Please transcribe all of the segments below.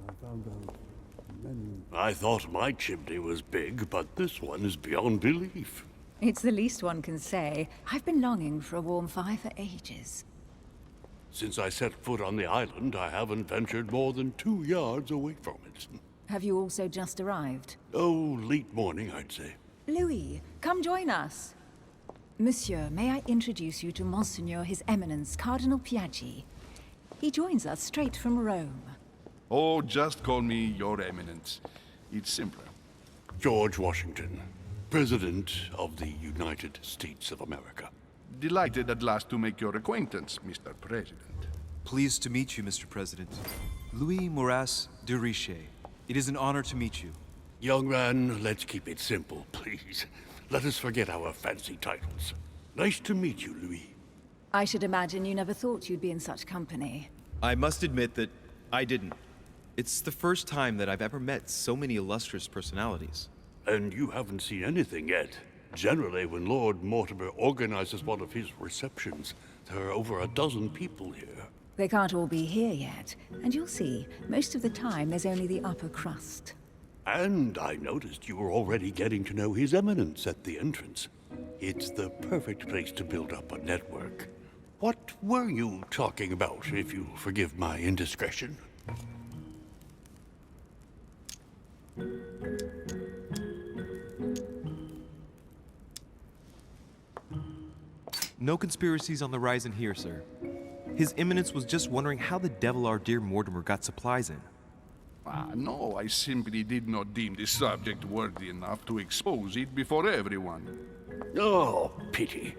I found out many... I thought my chimney was big, but this one is beyond belief. It's the least one can say. I've been longing for a warm fire for ages. Since I set foot on the island, I haven't ventured more than 2 yards away from it. Have you also just arrived? Oh, late morning, I'd say. Louis, come join us. Monsieur, may I introduce you to Monseigneur His Eminence, Cardinal Piaggi. He joins us straight from Rome. Oh, just call me Your Eminence. It's simpler. George Washington, President of the United States of America. Delighted at last to make your acquaintance, Mr. President. Pleased to meet you, Mr. President. Louis Moras de Richet. It is an honor to meet you. Young man, let's keep it simple, please. Let us forget our fancy titles. Nice to meet you, Louis. I should imagine you never thought you'd be in such company. I must admit that I didn't. It's the first time that I've ever met so many illustrious personalities. And you haven't seen anything yet. Generally, when Lord Mortimer organizes one of his receptions, there are over a dozen people here. They can't all be here yet, and you'll see, most of the time there's only the upper crust. And I noticed you were already getting to know His Eminence at the entrance. It's the perfect place to build up a network. What were you talking about, if you'll forgive my indiscretion? No conspiracies on the rise in here, sir. His Eminence was just wondering how the devil our dear Mortimer got supplies in. No, I simply did not deem this subject worthy enough to expose it before everyone. Oh, pity.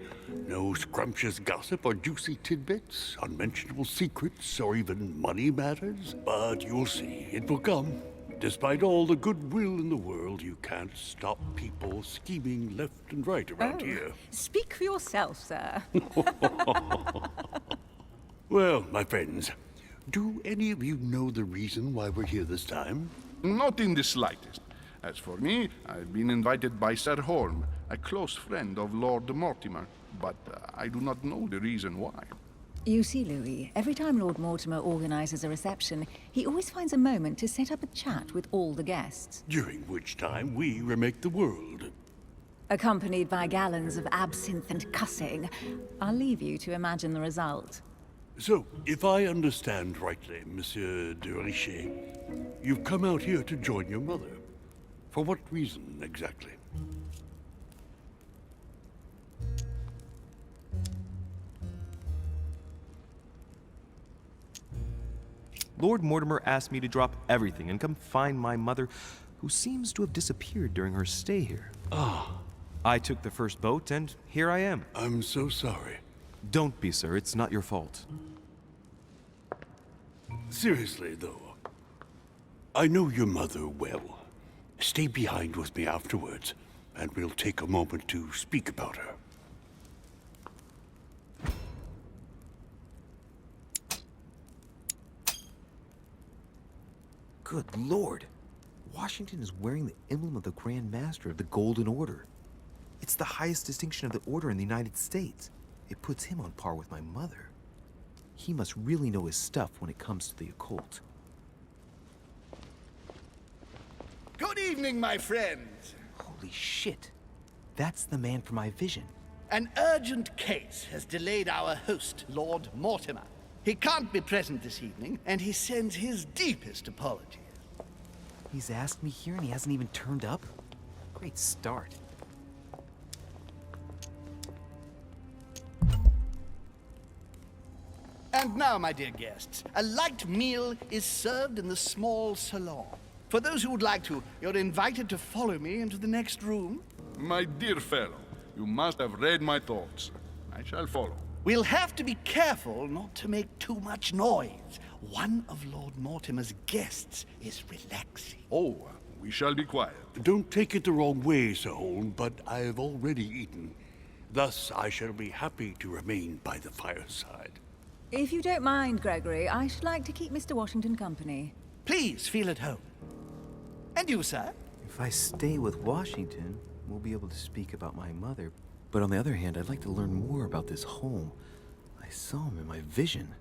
No scrumptious gossip or juicy tidbits, unmentionable secrets, or even money matters. But you'll see, it will come. Despite all the goodwill in the world, you can't stop people scheming left and right around here. Speak for yourself, sir. Well, my friends, do any of you know the reason why we're here this time? Not in the slightest. As for me, I've been invited by Sir Holm, a close friend of Lord Mortimer, but I do not know the reason why. You see, Louis, every time Lord Mortimer organizes a reception, he always finds a moment to set up a chat with all the guests. During which time we remake the world. Accompanied by gallons of absinthe and cussing. I'll leave you to imagine the result. So, if I understand rightly, Monsieur de Richet, you've come out here to join your mother. For what reason, exactly? Lord Mortimer asked me to drop everything and come find my mother, who seems to have disappeared during her stay here. Ah. I took the first boat, and here I am. I'm so sorry. Don't be, sir. It's not your fault. Seriously, though, I know your mother well. Stay behind with me afterwards, and we'll take a moment to speak about her. Good Lord! Washington is wearing the emblem of the Grand Master of the Golden Order. It's the highest distinction of the Order in the United States. It puts him on par with my mother. He must really know his stuff when it comes to the occult. Good evening, my friends. Holy shit. That's the man for my vision. An urgent case has delayed our host, Lord Mortimer. He can't be present this evening, and he sends his deepest apologies. He's asked me here and he hasn't even turned up? Great start. And now, my dear guests, a light meal is served in the small salon. For those who would like to, you're invited to follow me into the next room. My dear fellow, you must have read my thoughts. I shall follow. We'll have to be careful not to make too much noise. One of Lord Mortimer's guests is relaxing. Oh, we shall be quiet. Don't take it the wrong way, Sir Holm, but I've already eaten. Thus, I shall be happy to remain by the fireside. If you don't mind, Gregory, I should like to keep Mr. Washington company. Please feel at home. And you, sir? If I stay with Washington, we'll be able to speak about my mother. But on the other hand, I'd like to learn more about this home. I saw him in my vision.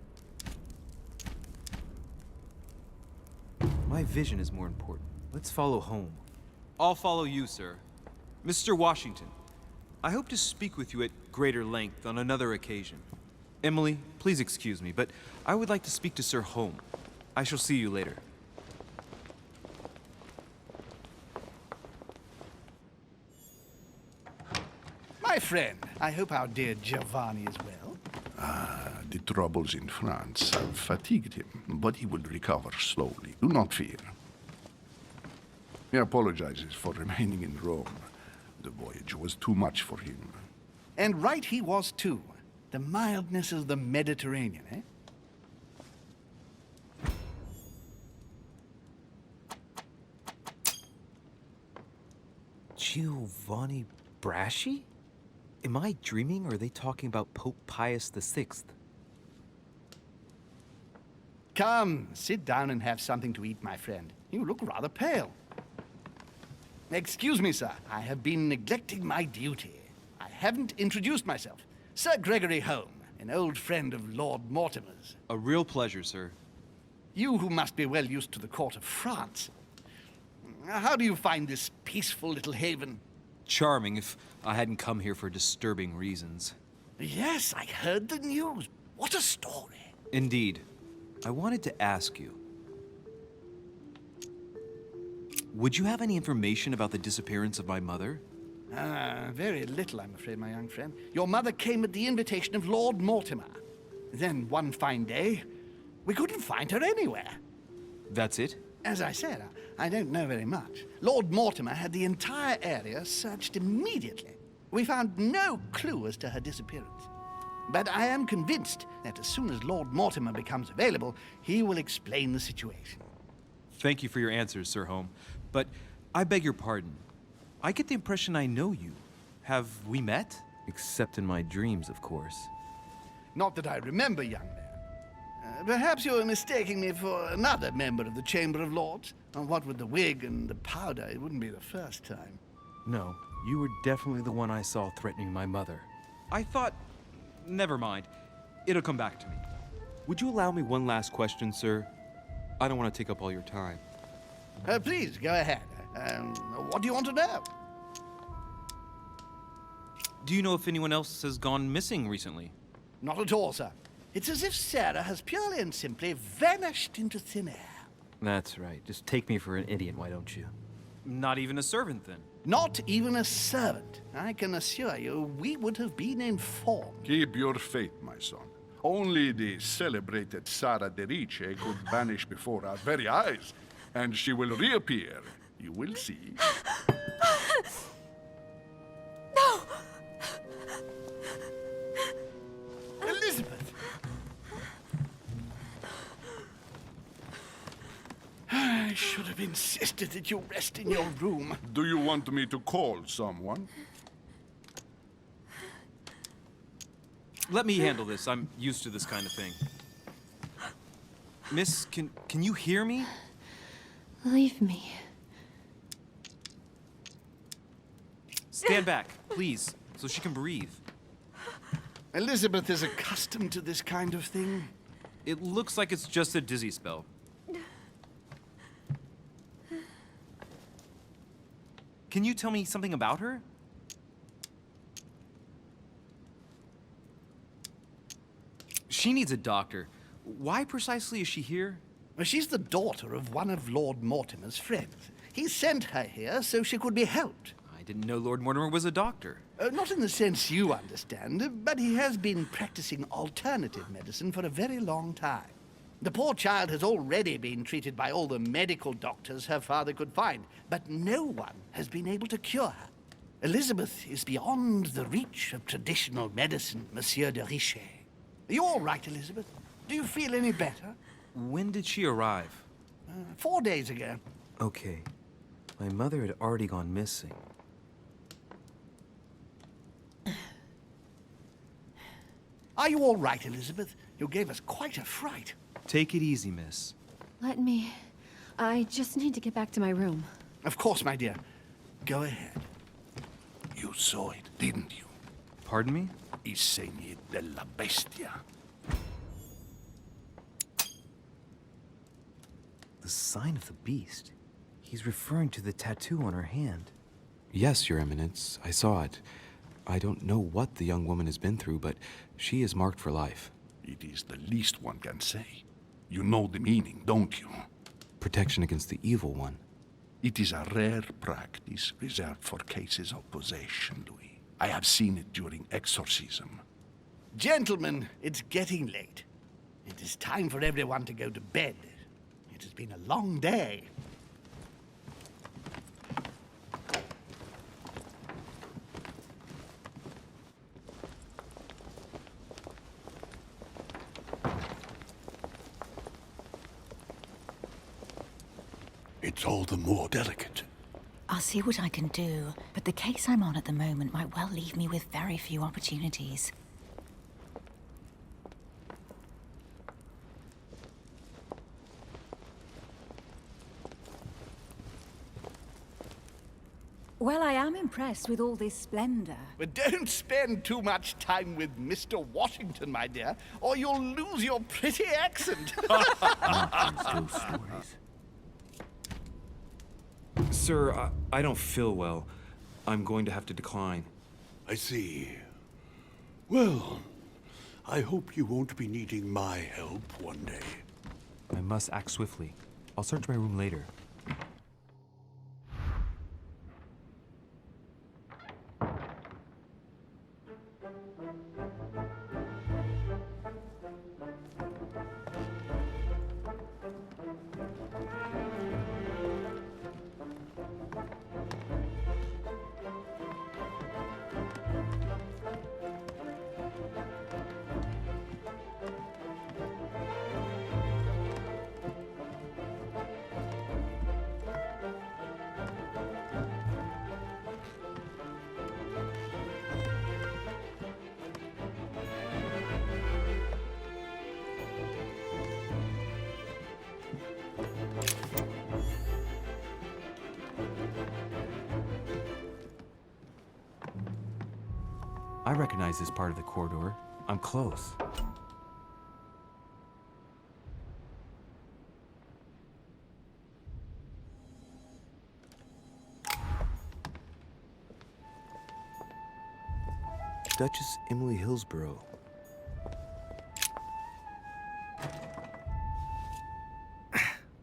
My vision is more important. Let's follow home. I'll follow you, sir. Mr. Washington, I hope to speak with you at greater length on another occasion. Emily, please excuse me, but I would like to speak to Sir Home. I shall see you later. My friend, I hope our dear Giovanni is well. The troubles in France have fatigued him, but he will recover slowly. Do not fear. He apologizes for remaining in Rome. The voyage was too much for him. And right he was too. The mildness of the Mediterranean, eh? Giovanni Braschi? Am I dreaming, or are they talking about Pope Pius VI? Come, sit down and have something to eat, my friend. You look rather pale. Excuse me, sir. I have been neglecting my duty. I haven't introduced myself. Sir Gregory Home, an old friend of Lord Mortimer's. A real pleasure, sir. You who must be well used to the court of France. How do you find this peaceful little haven? Charming, if I hadn't come here for disturbing reasons. Yes, I heard the news. What a story. Indeed. I wanted to ask you. Would you have any information about the disappearance of my mother? Very little, I'm afraid, my young friend. Your mother came at the invitation of Lord Mortimer. Then, one fine day, we couldn't find her anywhere. That's it? As I said, I don't know very much. Lord Mortimer had the entire area searched immediately. We found no clue as to her disappearance. But I am convinced that as soon as Lord Mortimer becomes available, he will explain the situation. Thank you for your answers, Sir Home. But I beg your pardon. I get the impression I know you. Have we met? Except in my dreams, of course. Not that I remember, young man. Perhaps you're mistaking me for another member of the Chamber of Lords. And what with the wig and the powder, it wouldn't be the first time. No, you were definitely the one I saw threatening my mother. I thought... Never mind. It'll come back to me. Would you allow me one last question, sir? I don't want to take up all your time. Please, go ahead. What do you want to know? Do you know if anyone else has gone missing recently? Not at all, sir. It's as if Sarah has purely and simply vanished into thin air. That's right. Just take me for an idiot, why don't you? Not even a servant, then? Not even a servant. I can assure you, we would have been informed. Keep your faith, my son. Only the celebrated Sarah de Richet could vanish before our very eyes, and she will reappear. You will see. No! Elizabeth! I should have insisted that you rest in your room. Do you want me to call someone? Let me handle this. I'm used to this kind of thing. Miss, can you hear me? Leave me. Stand back, please, so she can breathe. Elizabeth is accustomed to this kind of thing. It looks like it's just a dizzy spell. Can you tell me something about her? She needs a doctor. Why precisely is she here? Well, she's the daughter of one of Lord Mortimer's friends. He sent her here so she could be helped. I didn't know Lord Mortimer was a doctor. Not in the sense you understand, but he has been practicing alternative medicine for a very long time. The poor child has already been treated by all the medical doctors her father could find, but no one has been able to cure her. Elizabeth is beyond the reach of traditional medicine, Monsieur de Richet. Are you all right, Elizabeth? Do you feel any better? When did she arrive? 4 days ago. Okay. My mother had already gone missing. Are you all right, Elizabeth? You gave us quite a fright. Take it easy, miss. Let me... I just need to get back to my room. Of course, my dear. Go ahead. You saw it, didn't you? Pardon me? I segni della bestia. The sign of the beast. He's referring to the tattoo on her hand. Yes, Your Eminence, I saw it. I don't know what the young woman has been through, but she is marked for life. It is the least one can say. You know the meaning, don't you? Protection against the evil one. It is a rare practice reserved for cases of possession, Louis. I have seen it during exorcism. Gentlemen, it's getting late. It is time for everyone to go to bed. It has been a long day. It's all the more delicate. I'll see what I can do, but the case I'm on at the moment might well leave me with very few opportunities. Well, I am impressed with all this splendor. But don't spend too much time with Mr. Washington, my dear, or you'll lose your pretty accent. Those stories. Sir, I don't feel well. I'm going to have to decline. I see. Well, I hope you won't be needing my help one day. I must act swiftly. I'll search my room later. I recognize this part of the corridor. I'm close. Duchess Emily Hillsborough.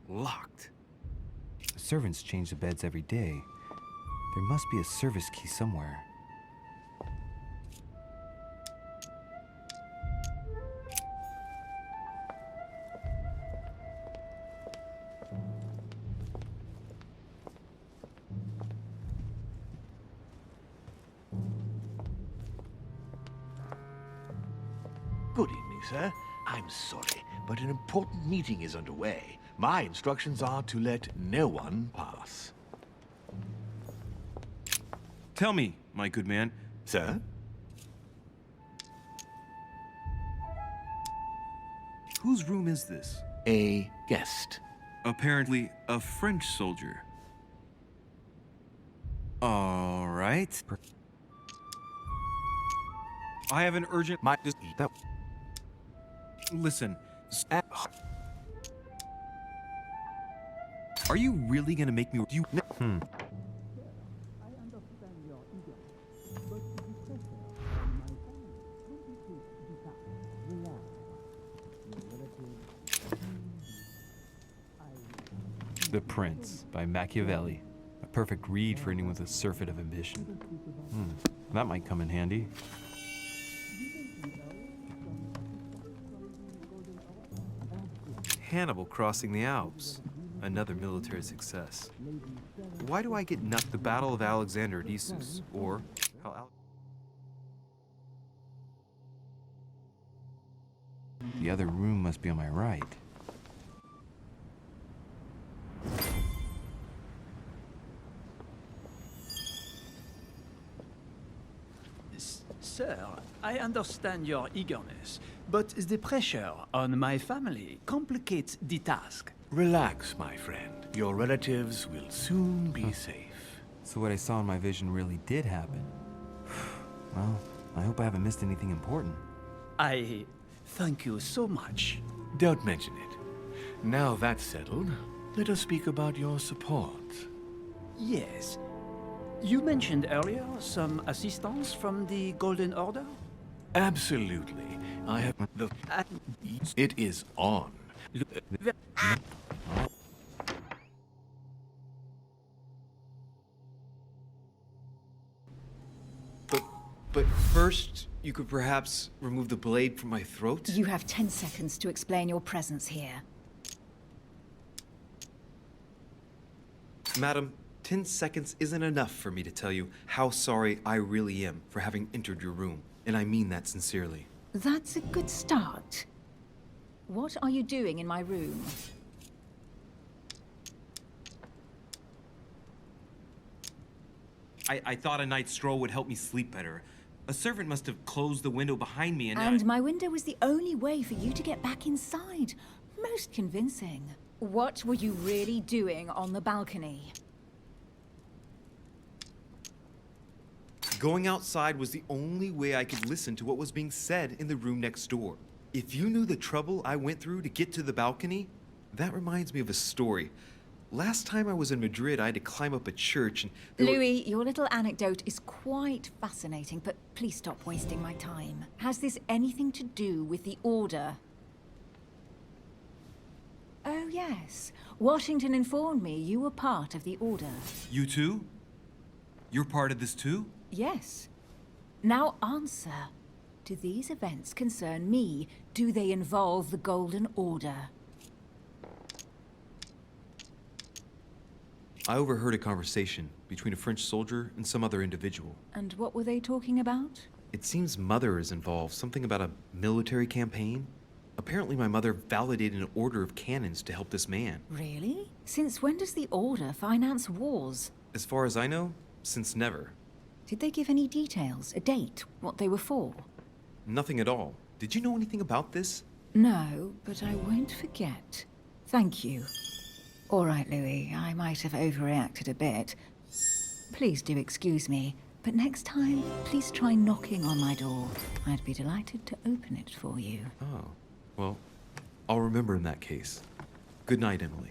Locked. Servants change the beds every day. There must be a service key somewhere. Good evening, sir. I'm sorry, but an important meeting is underway. My instructions are to let no one pass. Tell me, my good man. Sir? Whose room is this? A guest. Apparently a French soldier. All right. I have an urgent... That... Listen. Are you really gonna make me... You... The Prince by Machiavelli. A perfect read for anyone with a surfeit of ambition. That might come in handy. Hannibal crossing the Alps. Another military success. Why do I get the Battle of Alexander at Issus, or how the other room must be on my right. Sir, I understand your eagerness, but the pressure on my family complicates the task. Relax, my friend. Your relatives will soon be safe. So what I saw in my vision really did happen. Well, I hope I haven't missed anything important. I thank you so much. Don't mention it. Now that's settled, Let us speak about your support. Yes. You mentioned earlier some assistance from the Golden Order? Absolutely. I have the... It is on. But first, you could perhaps remove the blade from my throat? You have 10 seconds to explain your presence here. Madam, 10 seconds isn't enough for me to tell you how sorry I really am for having entered your room, and I mean that sincerely. That's a good start. What are you doing in my room? I thought a night's stroll would help me sleep better. A servant must have closed the window behind me And my window was the only way for you to get back inside. Most convincing. What were you really doing on the balcony? Going outside was the only way I could listen to what was being said in the room next door. If you knew the trouble I went through to get to the balcony, that reminds me of a story. Last time I was in Madrid, I had to climb up a church and... Louis, your little anecdote is quite fascinating, but please stop wasting my time. Has this anything to do with the Order? Oh, yes. Washington informed me you were part of the Order. You too? You're part of this too? Yes. Now answer. Do these events concern me? Do they involve the Golden Order? I overheard a conversation between a French soldier and some other individual. And what were they talking about? It seems Mother is involved, something about a military campaign. Apparently my mother validated an order of cannons to help this man. Really? Since when does the Order finance wars? As far as I know, since never. Did they give any details, a date, what they were for? Nothing at all. Did you know anything about this? No, but I won't forget. Thank you. All right, Louis, I might have overreacted a bit. Please do excuse me, but next time, please try knocking on my door. I'd be delighted to open it for you. Oh, well, I'll remember in that case. Good night, Emily.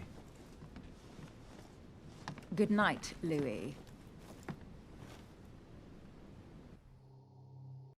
Good night, Louis.